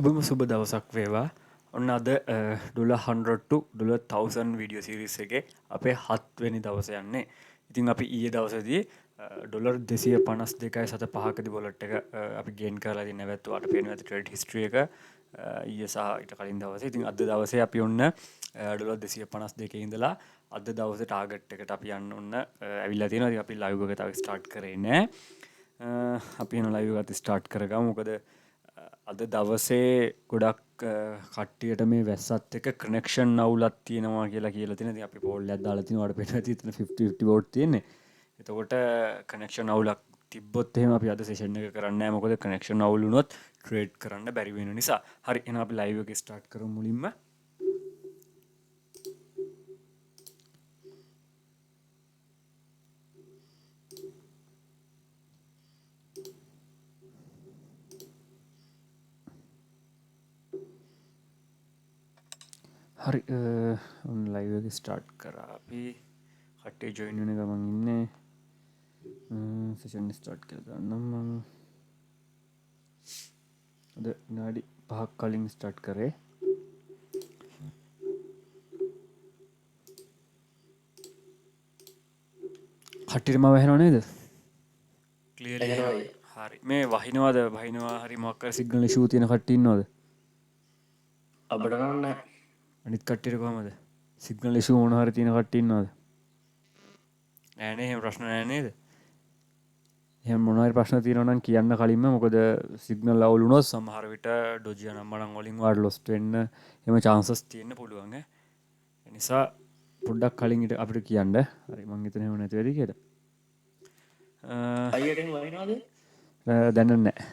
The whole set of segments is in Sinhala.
ඔබම සුබ දවසක් වේවා. ඔන්න අද $100 to $1000 වීඩියෝ සීරීස් එකේ අපේ 7 වෙනි දවසේ යන්නේ. ඉතින් අපි ඊයේ දවසේදී $252.5කදී වොලට් එක අපි ගේන් කරලා ඉතින් නැවතුවාට පේනවා ඇති ට්‍රේඩ් හිස්ටරි එක ඊයේ සහ ඊට කලින් දවසේ. ඉතින් අද දවසේ අපි ඔන්න $252 ඉඳලා අද දවසේ ටාගට් එකට අපි යන්න ඔන්න ඇවිල්ලා තියෙනවා. ඉතින් අපි ලයිව් එක තව ස්ටාර්ට් කරේ නෑ. අපි එන ලයිව් එකත් ස්ටාර්ට් කරගමු. මොකද අද දවසේ ගොඩක් කට්ටියට මේ වැස්සත් එක කනෙක්ෂන් අවුලක් තියෙනවා කියලා තියෙන. ඉතින් අපි පෝල් එකක් දාලා තිනවා. වල පේනවා ඉතින් 50-50 වෝට් තියෙන්නේ. එතකොට කනෙක්ෂන් අවුලක් තිබ්බොත් එහෙම අපි අද සෙෂන් එක කරන්නේ නැහැ. මොකද කනෙක්ෂන් අවුල් වුණොත් ට්‍රේඩ් කරන්න බැරි වෙන නිසා. හරි එහෙනම් අපි ලයිව් එක ස්ටාර්ට් කරමු මුලින්ම. හරි ඔන්න ලයිව් එක ස්ටාර්ට් කරා. අපි කට්ටිය ජොයින් වෙන ගමන් ඉන්නේ. සෙෂන් ස්ටාර්ට් කරලා ගන්නම් මම. අද විනාඩි 5ක් කලින් ස්ටාර්ට් කරේ. කට්ටියටම වැහෙනව නේද? ක්ලියර්ලි හරි. මේ වහිනවා හරි මොකක් කර සිග්නල් ඉෂුව තියෙන කට්ටිය ඉන්නවද? අපිට නම් නැහැ. අනිත් කට්ටියට කොහමද? සිග්නල් ඉෂුව මොන හරි තියෙන කට්ටිය ඉන්නවද? නෑ නේ එහෙම ප්‍රශ්න නෑ නේද? එහෙනම් මොන හරි ප්‍රශ්න තියෙනවා නම් කියන්න කලින්ම. මොකද සිග්නල් අවුල් වුණොත් සමහර විට ඩොජියා නම්බරන් වලින් වාට ලොස්ට් වෙන්න එහෙම chances තියෙන්න පුළුවන් ඈ. ඒ නිසා පොඩ්ඩක් කලින් අපිට කියන්න. හරි මං හිතන්නේ එහෙම නැති වෙයි කියලා. අයියට එහෙම වහිනවද? දැන් නැහැ.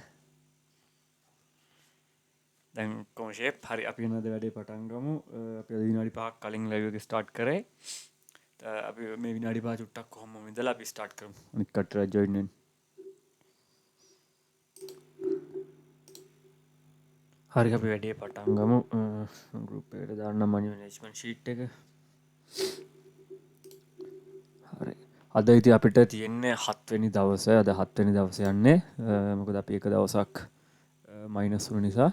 දැන් කොහොම ෂේප් හරි අපි වෙනද වැඩේ පටන් ගමු. අපි අද විනාඩි 5ක් කලින් ලයිව් එක ස්ටාර්ට් කරේ. අපි මේ විනාඩි 5 චුට්ටක් කොහොම ඉඳලා අපි ස්ටාර්ට් කරමු. අනිත් කට්ටිය ජොයින් වෙන්න. හරි අපි වැඩේ පටන් ගමු. ගෲප් එකට දාන්න මනි මැනේජ්මන්ට් ෂීට් එක. හරි. අද ඉතින් අපිට තියෙන්නේ 7 වෙනි දවසේ. අද 7 වෙනි දවසේ යන්නේ. මොකද අපි එක දවසක් මයිනස් වුණ නිසා.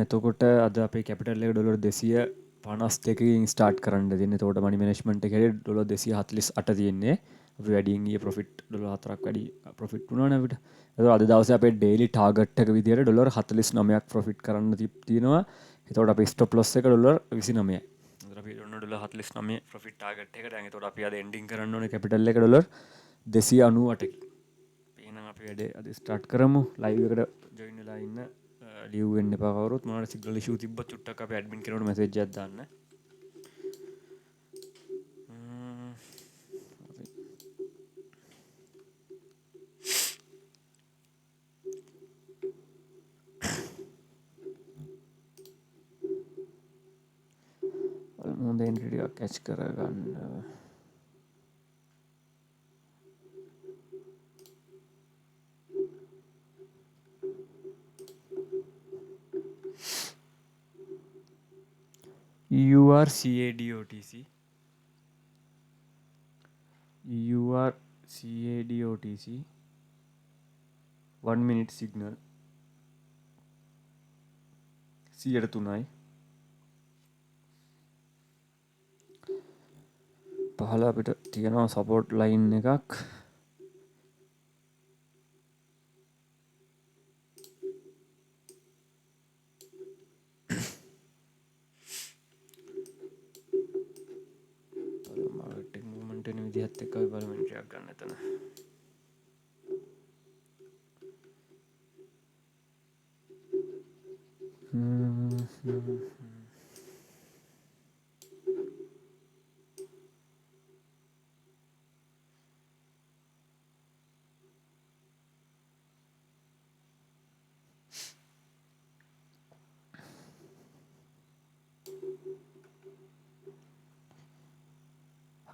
එතකොට අද අපේ කැපිටල් එක $252කින් ස්ටාර්ට් කරන්න තියෙන්නේ. එතකොට මනි මැනේජ්මන්ට් එකේ $248 තියෙන්නේ. අපි වැඩියෙන් ගියේ ප්‍රොෆිට් $4ක් වැඩි ප්‍රොෆිට් වුණානේ අපිට. එතකොට අද දවසේ අපේ ඩේලි ටාගට් එක විදියට $49ක් ප්‍රොෆිට් කරන්න තියෙනවා. එතකොට අපේ ස්ටොප් ලොස් එක $29යි. එතකොට අපි $49 ප්‍රොෆිට් ටාගට් එකට. දැන් එතකොට අපි අද එන්ඩින් කරන්න ඕනේ කැපිටල් එක $298කින්. එහෙනම් අපි වැඩේ අද ස්ටාර්ට් කරමු. ලයිව් එකට ජොයින් වෙලා ඉන්න ලියව් වෙන්න එපා කවුරුත්. මොනවාරි සිග්නල් ඉෂුව තිබ්බොත් චුට්ටක් අපි ඇඩ්මින් කෙනෙකුට මැසේජ් එකක් දාන්න. හොඳ එන්ට්‍රි ටිකක් කැච් කරගන්න. URCADOTC URCADOTC 1 minute signal 3යි. පහල අපිට තියෙනවා සපෝට් ලයින් එකක්. මාකට් මූවමන්ට් වෙන විදිහත් එක්ක අපි බලමු එන්ට්‍රි එකක් ගන්න එතන.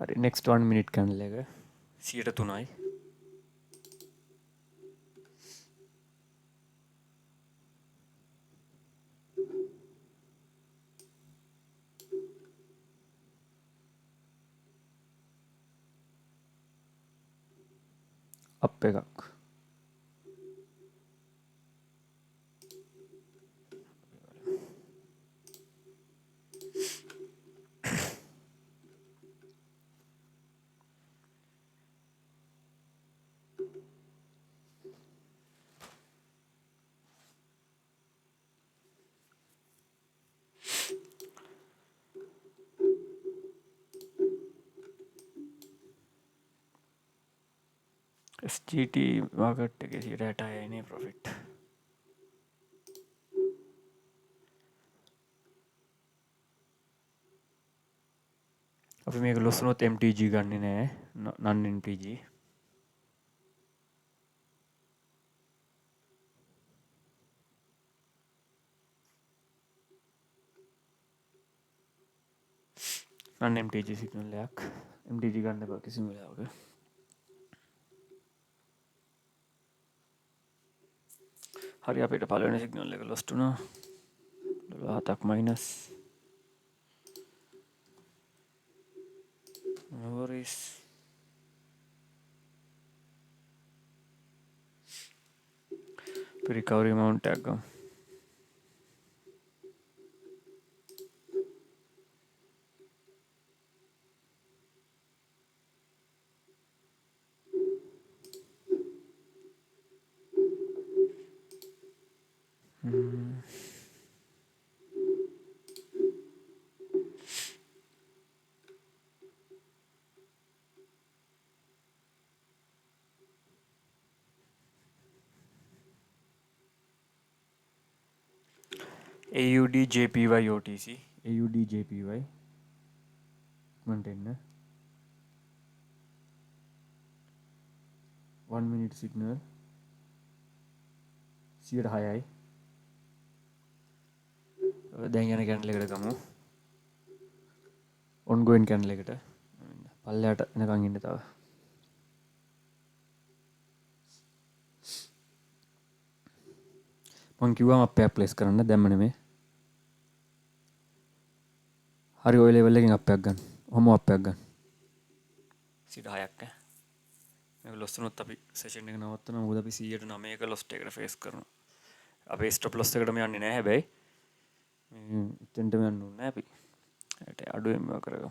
හරි next 1 minute කැන්ඩල් එක 3යි. අප් එකක්. SGT මාකට් එකේ 60%නේ ප්‍රොෆිට්. අපි මේක ලොස් වුණොත් MTG ගන්නෙ නෑ, non MTG. non MTG signal එකක්. MTG ගන්න එපා කිසිම වෙලාවක. හරි අපිට පළවෙනි සිග්නල් එක ලොස්ට් වුණා. $7ක් minus. No worries. recovery amount එකක් ගමු. AUD JPY OTC. AUD JPY. Maintain 1 minute signal. 6යි. දැන් යන කැන්ඩල් එකට ගමු. ongoing කැන්ඩල් එකට. පල්ලයට එනකන් ඉන්න තව. මං කිව්වම අප්පයක් ප්ලේස් කරන්න දැම්ම නෙමෙයි. හරි ඔය ලෙවල් එකෙන් අප්පයක් ගන්න. ඔහොම අප්පයක් ගන්න. 6ක් ඈ. මේක ලොස් වුණොත් අපි සෙෂන් එක නවත්තනවා. මොකද අපි 109ක ලොස් එකකට ෆේස් කරනවා. අපේ ස්ටොප් ලොස් එකටම යන්නේ නැහැ හැබැයි. එතෙන්ටම යන්න ඕනේ අපි. ඒට අඩුවෙන්ම කරගමු.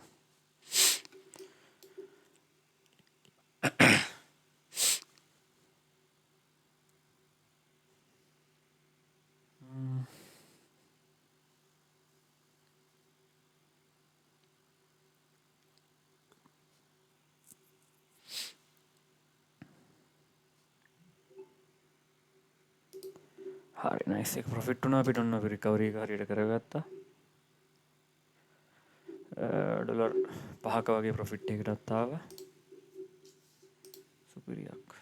හරි නයිස් එක ප්‍රොෆිට් වුණා අපිට ඔන්න අපි රිකවරි එක හරියට කරගත්තා. ඩොලර් 5ක වගේ ප්‍රොෆිට් එකකටත් ආවා. සුපිරියක්.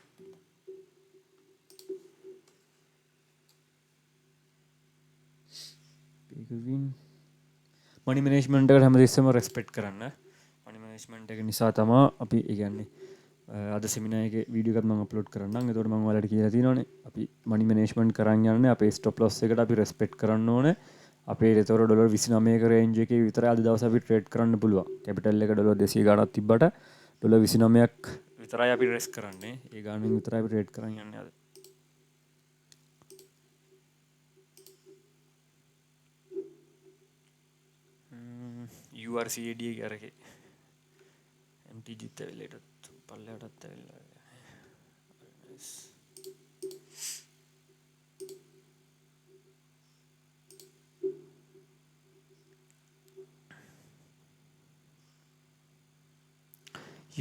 ඒක වින් මනි මැනේජ්මන්ට් එකට හැමදෙස්සම රෙස්පෙක්ට් කරන්න. මනි මැනේජ්මන්ට් එක නිසා තමයි අපි කියන්නේ අද සෙමිනාර් එකේ වීඩියෝ එකක් මම අප්ලෝඩ් කරන්නම්. ඒතකොට මම ඔයාලට කියලා තියෙනවානේ අපි මනි මැනේජ්මන්ට් කරන් යන්නේ අපේ ස්ටොප් ලොස් එකට අපි රෙස්පෙක්ට් කරන්න ඕනේ. අපේ ඒතකොට ඩොලර් 29ක රේන්ජ් එකේ විතරයි අද දවසේ අපි ට්‍රේඩ් කරන්න පුළුවන්. කැපිටල් එක ඩොලර් 200 ගාණක් තිබ්බට ඩොලර් 29ක් විතරයි අපි රෙස් කරන්නේ. ඒ ගාණෙන් විතරයි අපි ට්‍රේඩ් කරන් යන්නේ අද. URCAD එක අරගේ MTGත් ඇවිල්ලා පල්ලයටත් ඇවිල්ලා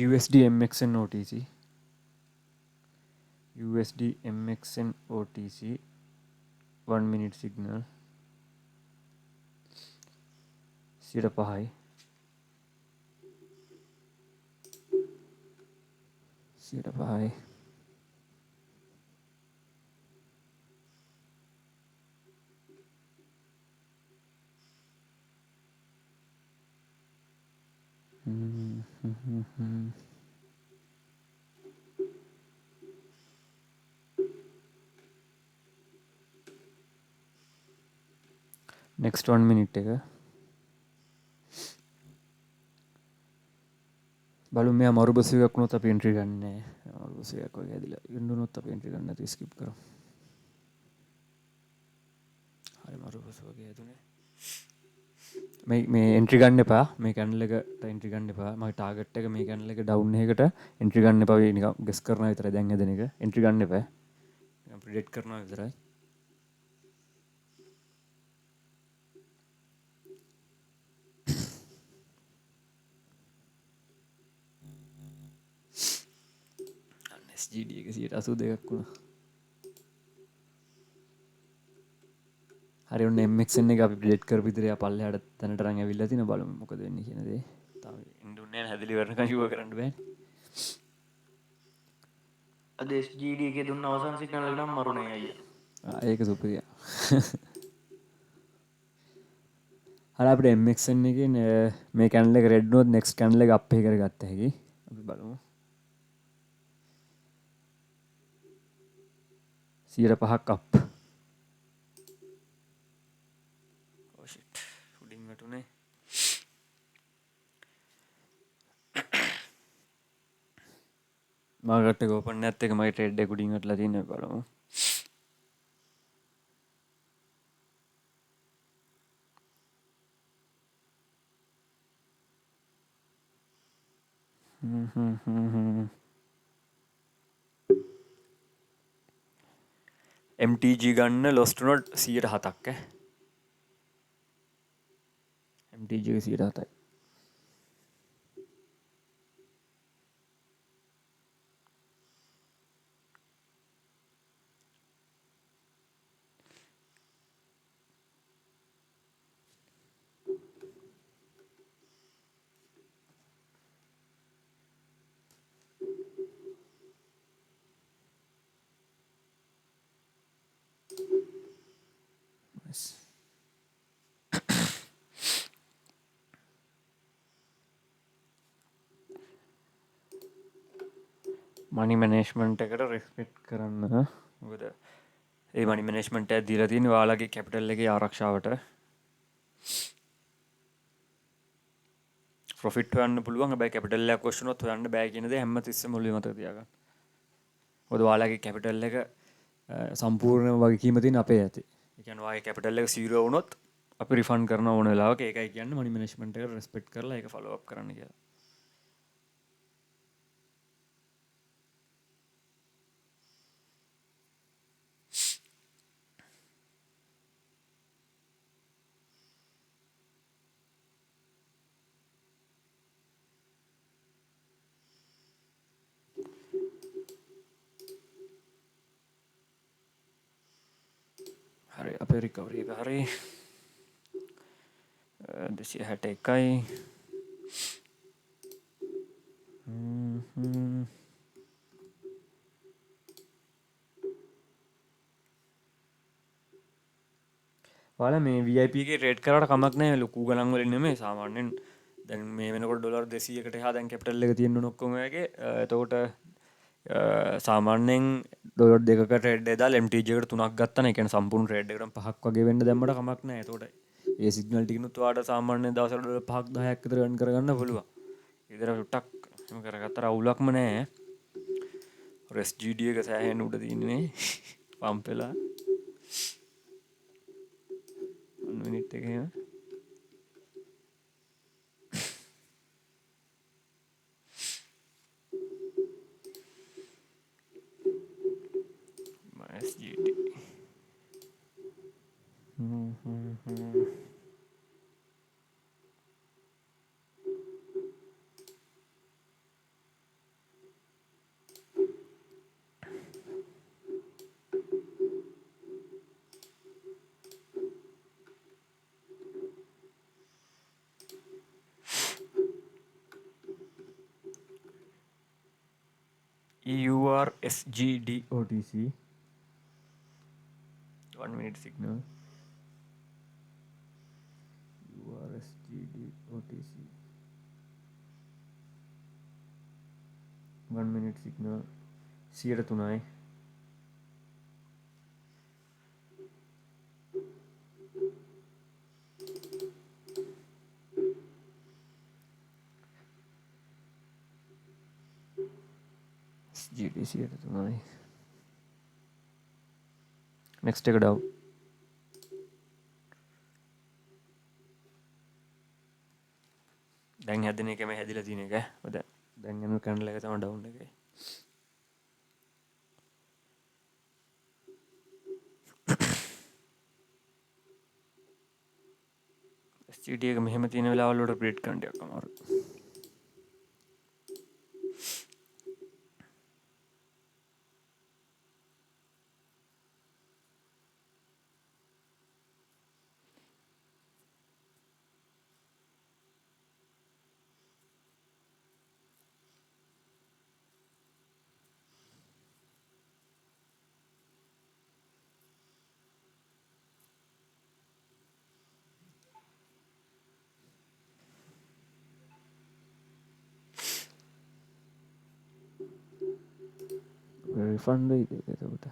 USD MXN OTC USD MXN OTC 1 minute signal 5යි 5යි next 1 minute එක බලමු මෙයා මරු බස් එකක් වුණොත් අපි එන්ට්‍රි ගන්න නෑ. මරු බස් එකක් වගේ ඇදිලා ඉන්නුනොත් අපි එන්ට්‍රි ගන්න නැති ස්කිප් කරමු. හරි මරු බස් වගේ ඇදුනේ. මේ එන්ට්‍රි ගන්න එපා. මේ කැන්ඩල් එකට එන්ට්‍රි ගන්න එපා. මගේ ටාගට් එක මේ කැන්ඩල් එක ඩවුන් එකකට එන්ට්‍රි ගන්න එපා. නිකන් ගෙස් කරනවා විතරයි දැන් හැදෙන එක. එන්ට්‍රි ගන්න එපා. නිකන් ප්‍රෙඩික්ට් කරනවා විතරයි. SGD 182ක් වුණා. හරි ඔන්න MXN එක අපි ප්ලේට් කරපු විතරේ පල්ලෙහාට තැනට අරන් ඇවිල්ලා තින බලමු මොකද වෙන්නේ කියන දේ. තාම එන්න උන්නේ නැහැ හැදලි වරණකම් ෂුවර් කරන්න බෑනේ. අද SGD එකේ දුන්න අවසාන සිග්නල් එක නම් මරුනේ අයියා. ඒක සුපිරිය. හරි අපිට MXN එකෙන් මේ කැන්ඩල් එක රෙඩ් වුණොත් නෙක්ස්ට් කැන්ඩල් එක අප් එක කරගත්ත හැකි. අපි බලමු. 5% අප්. Oh shit. උඩින් වැටුනේ. මාකට් එක ඕපන් නැත් එක මගේ ට්‍රේඩ් එක උඩින් වැටලා තියෙනවා බලමු. MTG ගන්න ලොස්ට් වුණොත් 107ක් ඈ. MTG එක 107යි. මනි මැනේජ්මන්ට් එකට රෙස්පෙක්ට් කරන්න. මොකද ඒ මනි මැනේජ්මන්ට් එක දීලා තියෙන්නේ ඔයාලගේ කැපිටල් එකේ ආරක්ෂාවට. ප්‍රොෆිට් හොයන්න පුළුවන් හැබැයි කැපිටල් එකක් කොස් වුණොත් හොයන්න බෑ කියන දේ හැමතිස්සෙම ඔළුවේ මතක තියාගන්න. මොකද ඔයාලගේ කැපිටල් එක සම්පූර්ණ වගකීම තියෙන අපේ ඇතේ. ඒ කියන්නේ ඔයාගේ කැපිටල් එක 0 වුණොත් අපි රිෆන්ඩ් කරන ඕන වෙලාවක ඒකයි කියන්නේ මනි මැනේජ්මන්ට් එකට රෙස්පෙක්ට් කරලා ඒක ෆලෝ අප් කරන්න කියලා. හරි අපේ රිකවරි එක හරි 261යි. ඔයාලා මේ VIP එකේ ට්‍රේඩ් කරාට කමක් නැහැ ලොකු ගණන් වලින් නෙමෙයි සාමාන්‍යයෙන් දැන් මේ වෙනකොට ඩොලර් 200කට එහා දැන් කැපිටල් එක තියෙන්න ඕන ඔක්කොම වගේ. එතකොට සාමාන්‍යයෙන් ඩොලර් දෙකක ට්‍රේඩ් එක දාලා MTG එකට 3ක් ගත්තා නේ. ඒ කියන්නේ සම්පූර්ණ ට්‍රේඩ් එකටම 5ක් වගේ වෙන්න දැම්මට කමක් නැහැ. එතකොට ඒ සිග්නල් ටිකනුත් ඔයාලට සාමාන්‍යයෙන් දවසකට ඩොලර් 5ක් 10ක් විතර earn කරගන්න පුළුවන්. ඊතර ටුට්ටක් එහෙම කරගත්තට අවුලක්ම නැහැ. SGD එක සෑහෙන උඩ තියෙන්නේ පම්ප් වෙලා. 1 minute එක එහෙම. SGD. EUR SGD OTC 1 minute signal. EUR SGD OTC 1 minute signal 103යි. SGD 103යි. next එක ඩව්. දැන් හැදෙන එකම හැදිලා තියෙන එක. දැන් යන කැන්ඩල් එක තමයි ඩවුන් එකේ. SGD එක මෙහෙම තියෙන වෙලාවල් වලට ප්ලේට් කරන්න ටිකක් අමාරුයි. රිෆන්ඩ් වෙයිද ඒක එතකොට?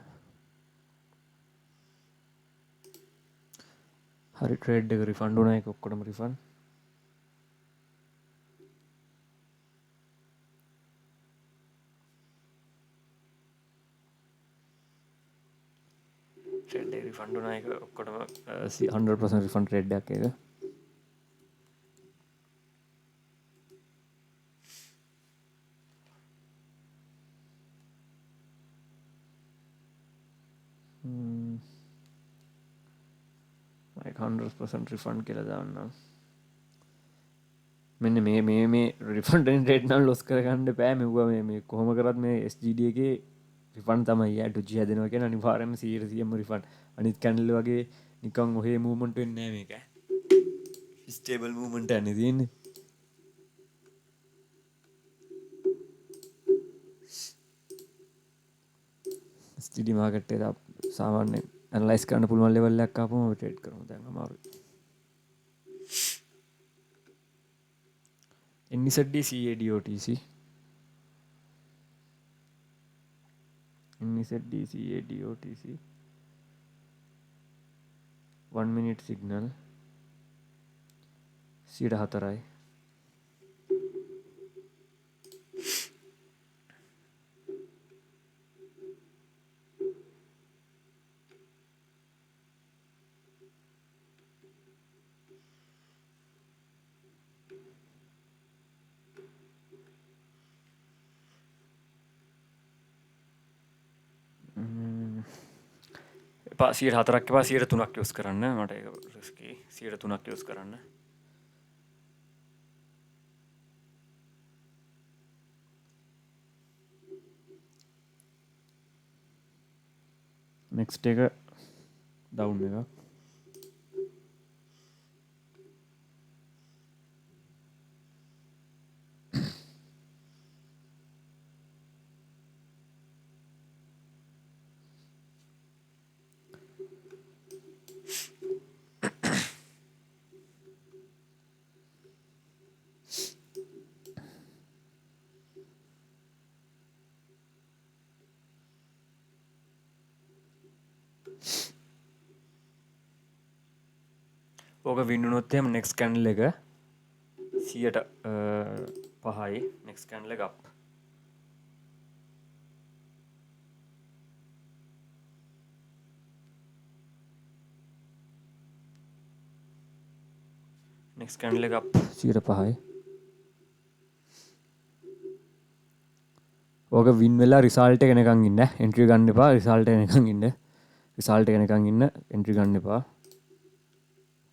හරි ට්‍රේඩ් එක රිෆන්ඩ් වුණා ඒක ඔක්කොටම රිෆන්ඩ්. ට්‍රේඩ් එක රිෆන්ඩ් වුණා ඒක ඔක්කොටම 100% රිෆන්ඩ් ට්‍රේඩ් එකක් ඒක. ඒක 100% රිෆන්ඩ් කියලා දාන්නම්. මෙන්න මේ රිෆන්ඩ් එකෙන් ට්‍රේඩ් නම් ලොස් කරගන්න බෑ මෙව්වා මේ කොහොම කරත් මේ SGD එකේ රිෆන්ඩ් තමයි යා ටුජි හැදෙනවා කියන අනිවාර්යයෙන්ම 100%ම රිෆන්ඩ්. අනිත් කැන්ඩල් වගේ නිකන් ඔහේ මූව්මන්ට් වෙන්නේ නැහැ මේක. ස්ටේබල් මූව්මන්ට් එකක් නේ තියෙන්නේ. SGD මාකට් එක සාමාන්‍යයෙන් ඇනලයිස් කරන්න පුළුවන් ලෙවල් එකක් ආපුවම අපි ට්‍රේඩ් කරමු. දැන් අමාරුයි. NZD CAD OTC NZD CAD OTC 1 minute signal 4යි. එපා 4ක් එපා 3ක් යූස් කරන්න. මට ඒක රිස්කි. 3ක් යූස් කරන්න. නෙක්ස්ට් එක ඩවුන් එක. ඕක වින්නුනොත් එහෙම නෙක්ස්ට් කැන්ඩල් එක 5යි. නෙක්ස්ට් කැන්ඩල් එක අප්. නෙක්ස්ට් කැන්ඩල් එක අප් 5යි. ඕක වින් වෙලා රිසල්ට් එක එනකන් ඉන්න. එන්ට්‍රි ගන්න එපා. රිසල්ට් එක එනකන් ඉන්න. රිසල්ට් එක එනකන් ඉන්න. එන්ට්‍රි ගන්න එපා.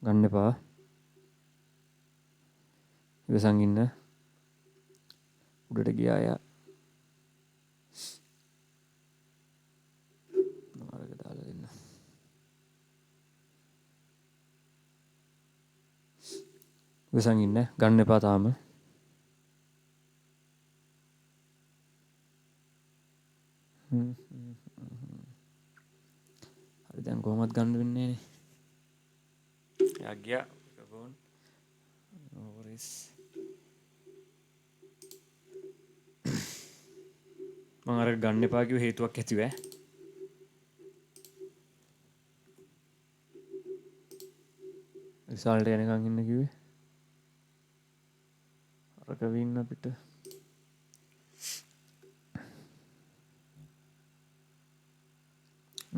ගන්න එපා. ඉවසන් ඉන්න. උඩට ගියා යා. මාර්ග දාලා දෙන්න. ඉවසන් ඉන්න. ගන්න එපා තාම. හරි දැන් කොහොමවත් ගන්න වෙන්නේ නේ. යා ගියා. ගෝන්. No worries. මම අර ගන්න එපා කිව්ව හේතුවක් ඇතිව ඈ. රිසල්ට් එනකන් ඉන්න කිව්වේ. අරක වින්න අපිට.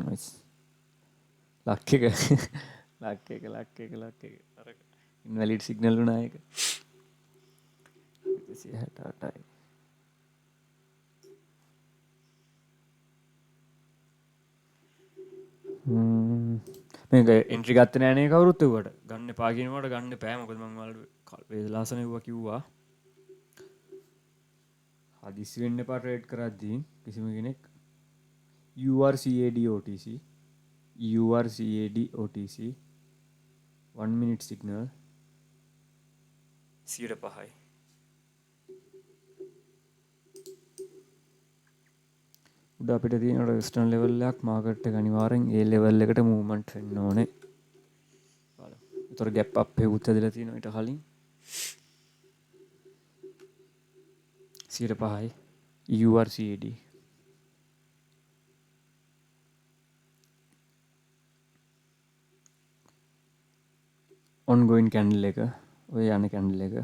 nice. ලක් එක අරක ඉන්වැලිඩ් සිග්නල් වුණා ඒක. 268යි. මේක එන්ට්‍රි ගත්තේ නෑ නේ කවුරුත් එව්වට. ගන්න එපා කියනකොට ගන්න එපා. මොකද මම ඔයාලට වේදලාසන එව්වා කිව්වා. හදිස්සි වෙන්න එපා ට්‍රේඩ් කරද්දී කිසිම කෙනෙක්. URCAD OTC 1 minute signal 5යි. උඩ අපිට තියෙන රෙසිස්ටන්ස් ලෙවල් එකක් මාකට් එක අනිවාර්යෙන් ඒ ලෙවල් එකට මූව්මන්ට් වෙන්න ඕනේ. බලමු. ඒතර ගැප් අප් එකකුත් ඇදලා තියෙනවා ඊට කලින්. 5යි. URCAD ඔන්ගොයින් කැන්ඩල් එක ඔය යන කැන්ඩල් එක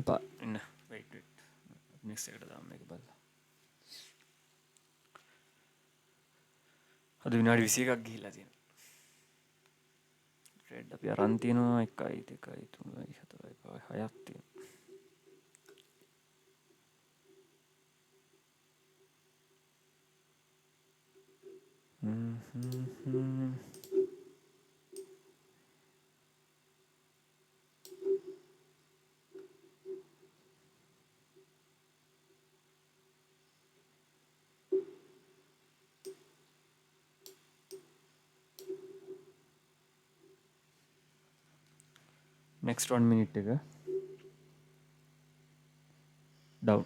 එපා එන්න වෙයිට් එකට දාන්න එක බලලා අද විනාඩි 21ක් ගිහිල්ලා තියෙනවා රෙඩ් අපි අරන් තියෙනවා 1 2 3 4 5 6ක් තියෙනවා next 1 minute එක down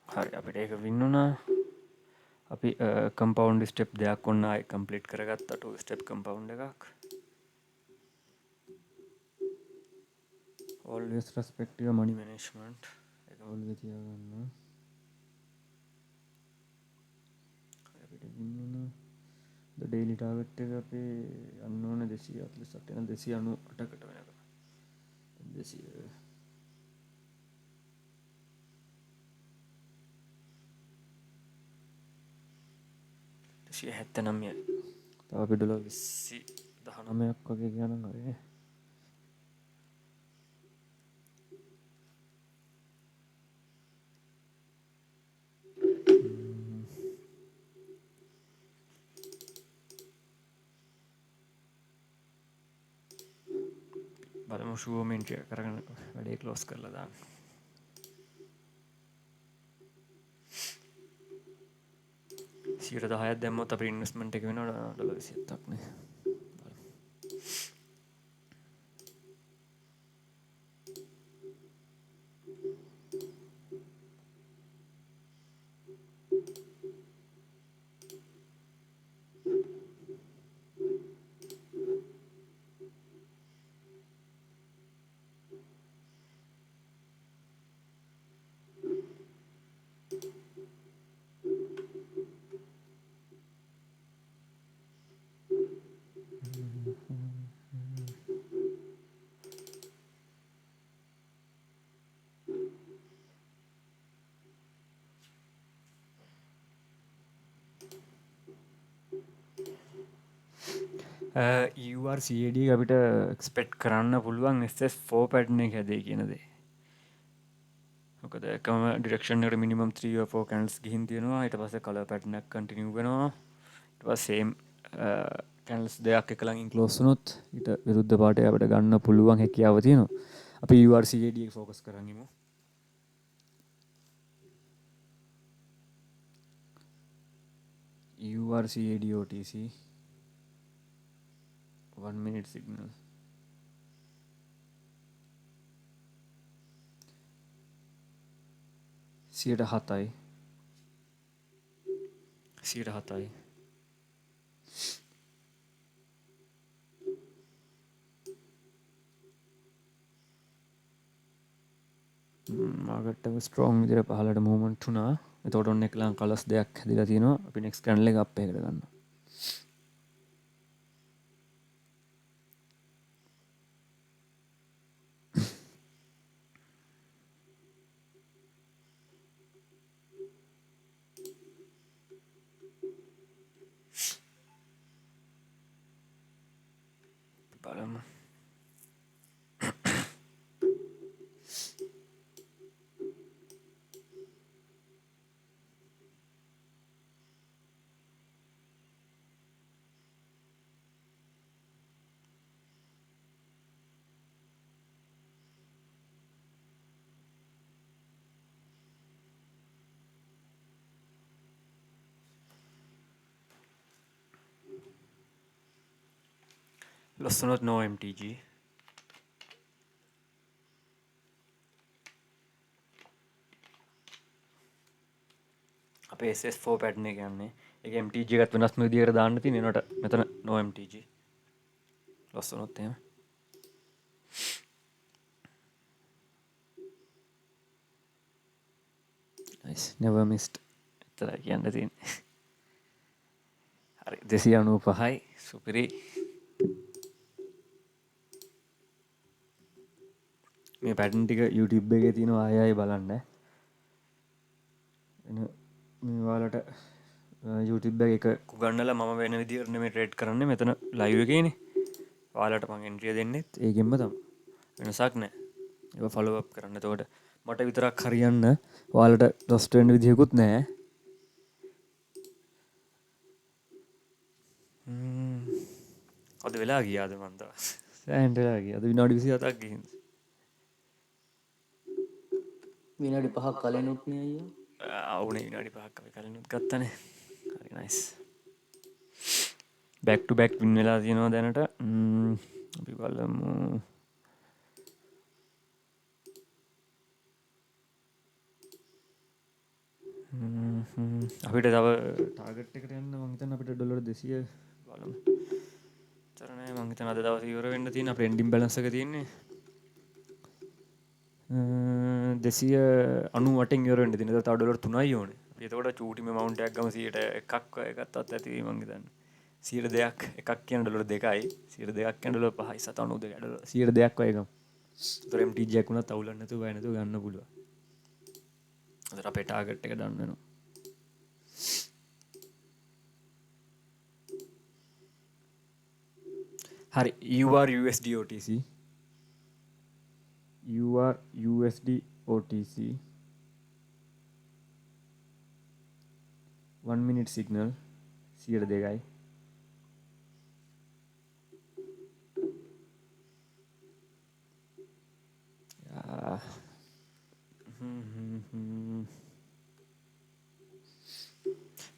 හරි අපිට ඒක වින්නුනා අපි කම්පවන්් ස්ටප් දෙයක් ඔන්න අයි කම්පලිට් කරගත්ත 2 ස්ටප් කම්පවන්් එකක් always respect your money management එක ඔළුවේ තියාගන්න අපිට වින්නුනා ද ඩේලි ටාගට් එක අපේ යන්න ඕන 248 වෙන 298කට වෙනකම් 200 279යි තව අපි ඩොලර් 19ක් වගේ ගියානම් හරිනේ බලමු ෂුවර්මෙන්ට් එක කරගෙන වැඩේ ක්ලෝස් කරලා දාන්න 10ක් දැම්මොත් අපේ ඉන්වෙස්ට්මන්ට් එක වෙනවා ඩොලර් 27ක් නේ URCAD අපිට එක්ස්පෙක්ට් කරන්න පුළුවන් SS4 පැටර්න් එක හැදේ කියන දේ. මොකද එකම ඩිරෙක්ෂන් එකට මිනිමම් 3 or 4 කැන්ඩල්ස් ගිහින් තියෙනවා. ඊට පස්සේ කලර් පැටර්න් එකක් කන්ටිනියු වෙනවා. ඊට පස්සේ සේම් කැන්ඩල්ස් දෙකක් එක ළඟින් ක්ලෝස් වුණොත් ඊට විරුද්ධ පාටේ අපිට ගන්න පුළුවන් හැකියාව තියෙනවා. අපි URCAD එක ફોකස් කරන් ඉමු. URCAD OTC 1 minute signal 7යි 7යි මාකට් එක ස්ට්‍රෝං විදිහට පහළට මූව්මන්ට් වුණා. එතකොට ඔන්න එක ළඟ කලර්ස් දෙකක් හැදිලා තියෙනවා. අපි නෙක්ස්ට් කැන්ඩල් එක අප් එකකට ගන්නවා. බලමු. ලස්සනත් no MTG. අපේ SS4 පැටර්න් එක යන්නේ. ඒක MTG එකත් වෙනස්ම විදිහකට දාන්න තියෙන ඒනට මෙතන no MTG. ලස්සනත් එහෙම. nice never missed. එතරම් කියන්න තියෙන්නේ. හරි 295යි සුපිරි. මේ පැටර්න් ටික YouTube එකේ තියෙනවා ආයෙ ආයෙ බලන්න. මේ ඔයාලට YouTube එක උගන්නලා මම වෙන විදිහට නෙමෙයි ට්‍රේඩ් කරන්නේ මෙතන ලයිව් එකේනේ. ඔයාලට මම එන්ට්‍රිය දෙන්නෙත් ඒකෙන්ම තමයි. වෙනසක් නැහැ. ඒක ෆලෝ අප් කරන්න. එතකොට මට විතරක් හරියන්න ඔයාලට ලොස්ට් වෙන්න විදිහකුත් නැහැ. අද වෙලා ගියාද මන්ද? සෑහෙන වෙලා ගියා. අද විනාඩි 27ක් ගිහින්. විනාඩි 5ක් කලිනුත් නේ අයියා. අවුනේ විනාඩි 5ක් අපි කලිනුත් ගත්තනේ. හරි නයිස්. බැක් ටු බැක් වින් වෙලා තියෙනවා දැනට. අපි බලමු. අපිට තව ටාගට් එකට යන්න මං හිතන්නේ අපිට ඩොලර් 200 බලමු. තර නෑ මං හිතන්නේ අද දවසේ ඉවර වෙන්න තියෙන අපේ එන්ඩින් බැලන්ස් එක තියෙන්නේ 298න් ඉවර වෙන්න තියෙන. තව ඩොලර් 3යි ඕනේ. අපි එතකොට චූටිම amount එකක් ගමු 100ට එකක් වගේ ගත්තත් ඇති වෙයි මං හිතන්නේ. 100ක් එකක් කියන ඩොලර් 2යි 100ක් කියන ඩොලර් 5යි 792 ඩොලර් 100ක් වගේ ගමු. ඒතර MTG එකක් වුණත් අවුලක් නැතුව බය නැතුව ගන්න පුළුවන්. අද අපේ ටාගට් එක ඩන් වෙනවා. හරි USD OTC 1 minute signal 102යි.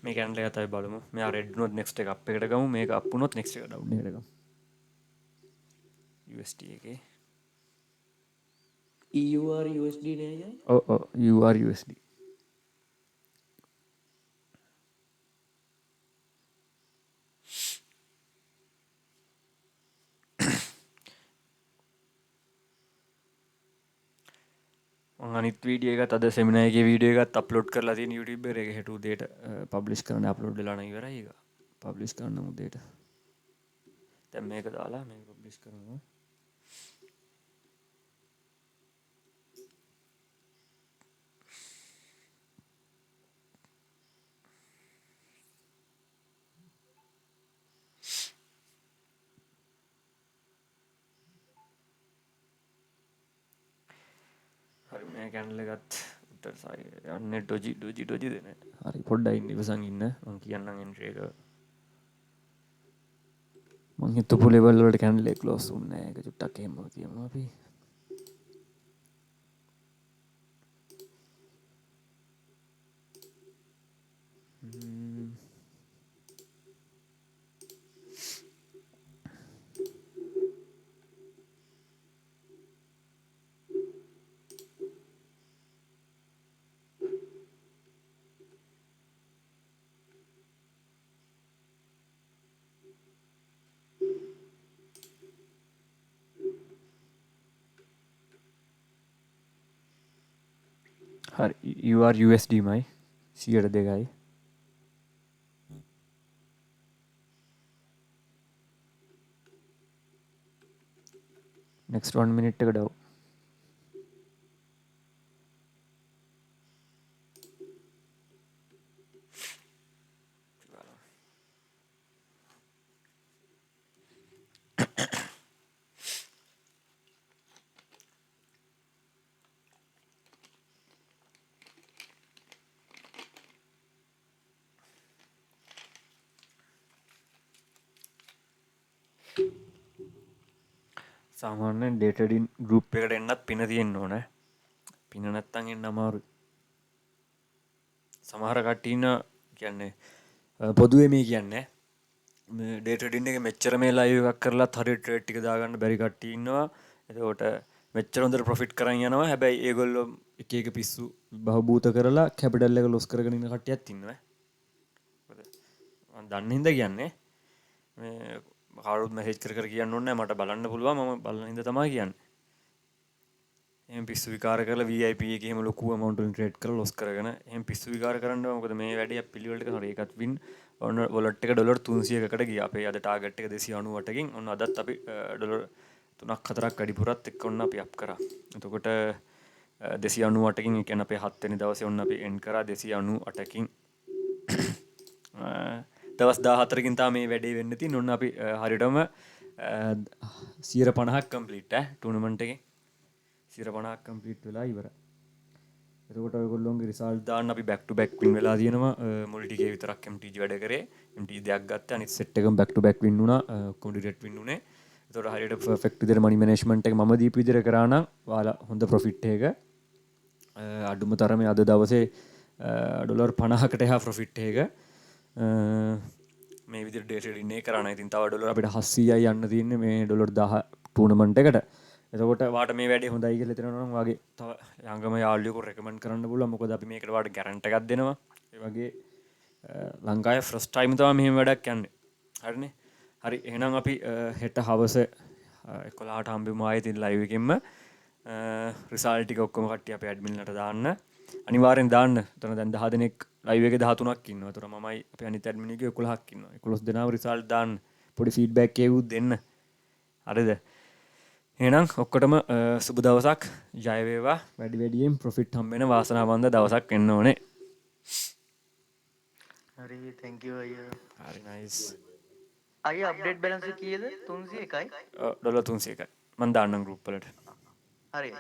මේ කැන්ඩල් එක තමයි බලමු. මෙයා රෙඩ් වුණොත් නෙක්ස්ට් එක අප් එකට ගමු. මේක අප් වුණොත් නෙක්ස්ට් එක ඩවුන් එකට ගමු. USD එකේ EUR USD නේ අයියා. ඔව් UR USD. අනිත් වීඩියෝ එකත් අද සෙමිනාර් එකේ වීඩියෝ එකත් අප්ලෝඩ් කරලා තියෙන YouTube එකේ හෙට උදේට පබ්ලිෂ් කරන්න අප්ලෝඩ් වෙලා නම් ඉවරයි ඒක. පබ්ලිෂ් කරන්න උදේට. දැන් මේක දාලා මේක පබ්ලිෂ් කරනවා. හරි මේ කැන්ඩල් එකත් උත්තර සායි යන්නේ ඩොජි දෙන. හරි පොඩ්ඩක් ඉන්න ඉවසන් ඉන්න මම කියන්නම් එන්ට්‍රි එක. මං හිතපු ලෙවල් වලට කැන්ඩල් එක ක්ලෝස් වුනේ නැහැ. ඒක චුට්ටක් එහෙම තියමු අපි. හරි USD මයි 102යි. next 1 minute එක ඩව්. සාමාන්‍යයෙන් ඩේ ට්‍රේඩින් ගෲප් එකට එන්නත් පින තියෙන්න ඕන. පින නැත්තම් එන්න අමාරුයි. සමහර කට්ටිය ඉන්නවා කියන්නේ පොදුවේ මේ කියන්නේ මේ ඩේ ට්‍රේඩින් එකේ මෙච්චර මේ ලයිව් එකක් කරලත් හරියට ට්‍රේඩ් ටික දාගන්න බැරි කට්ටිය ඉන්නවා. එතකොට මෙච්චර හොඳට ප්‍රොෆිට් කරන් යනවා. හැබැයි ඒගොල්ලෝ එක එක පිස්සු බහූත කරලා කැපිටල් එක ලොස් කරගෙන ඉන්න කට්ටියත් ඉන්නවා. මම දන්න හින්දා කියන්නේ මේ කවුරුත් මැසේජ් කර කර කියන්න ඕනේ නැහැ. මට බලන්න පුළුවන්. මම බලන හින්දා තමයි කියන්නේ. එහෙම පිස්සු විකාර කරලා VIP එකේ එහෙම ලොකු amount වලින් ට්‍රේඩ් කරලා ලොස් කරගෙන එහෙම පිස්සු විකාර කරන්න බෑ. මොකද මේ වැඩේ පිළිවෙලට කරන ඒකත් වින් ඔන්න වොලට් එක ඩොලර් 300කට ගියා. අපේ අද ටාගට් එක 298කින් ඔන්න අදත් අපි ඩොලර් 3-4ක් වැඩිපුරත් එක්ක ඔන්න අපි අප් කරා. එතකොට 298කින් ඒ කියන්නේ අපේ 7 වෙනි දවසේ ඔන්න අපි එන්ඩ් කරා 298කින්. දවස් 14කින් තමයි මේ වැඩේ වෙන්න තියෙන්නේ. ඔන්න අපි හරියටම 150ක් කම්ප්ලීට් ටූර්නමන්ට් එකේ 150ක් කම්ප්ලීට් වෙලා ඉවරයි. එතකොට ඔයගොල්ලෝගේ රිසල්ට් දාන්න අපි බෑක් ටු බෑක් වින් වෙලා තියෙනවා. මුල් ටිකේ විතරක් MTG වැඩ කරේ. MTG දෙයක් ගත්තා. අනිත් සෙට් එකම බෑක් ටු බෑක් වින් වුණා. ඔක්කොම ඩිරෙක්ට් වින් වුණේ. එතකොට හරියට පර්ෆෙක්ට් විදිහට මනි මැනේජ්මන්ට් එක මම දීපු විදිහට කරා නම් ඔයාලා හොඳ ප්‍රොෆිට් එක අඩුම තරමේ අද දවසේ ඩොලර් 50කට එහා ප්‍රොෆිට් එක මේ විදිහට ඩේ ට්‍රේඩින් එක කරා නම් ඉතින් තව ඩොලර් අපිට 700යි යන්න තියෙන්නේ මේ ඩොලර් 1000 ටූර්නමන්ට් එකට. එතකොට වාට මේ වැඩේ හොඳයි කියලා හිතනවා නම් වාගේ තව යංගම යාළුවෙකුට රෙකමන්ඩ් කරන්න පුළුවන්. මොකද අපි මේකට වාට ගැරන්ට් එකක් දෙනවා. ඒ වගේ ලංකාවේ ෆස්ට් ටයිම් තමයි මෙහෙම වැඩක් යන්නේ. හරිනේ. හරි එහෙනම් අපි හෙට හවස 11ට හම්බෙමු ආයෙත් ලයිව් එකෙන්ම රිසල්ට් ටික ඔක්කොම කට්ටිය අපේ ඇඩ්මින්ලට දාන්න. අනිවාර්යෙන් දාන්න. එතන දැන් 10 දෙනෙක් ලයිව් එකේ 13ක් ඉන්නවා. ඒතර මමයි අපේ අනිත් ඇඩ්මින් එකේ 11ක් ඉන්නවා. 11 දෙනාම රිසල්ට් දාන්න. පොඩි ෆීඩ්බැක් එකකුත් දෙන්න. හරිද? එහෙනම් ඔක්කොටම සුබ දවසක්. ජය වේවා. වැඩි වැඩියෙන් ප්‍රොෆිට් හම්බ වෙන වාසනාවන්ත දවසක් එන්න ඕනේ. හරි thank you අයියා. හරි nice. අයියා අප්ඩේට් බැලන්ස් එක කීයද? 301යි. ඩොලර් 301යි. මම දාන්නම් ගෲප් වලට. හරි.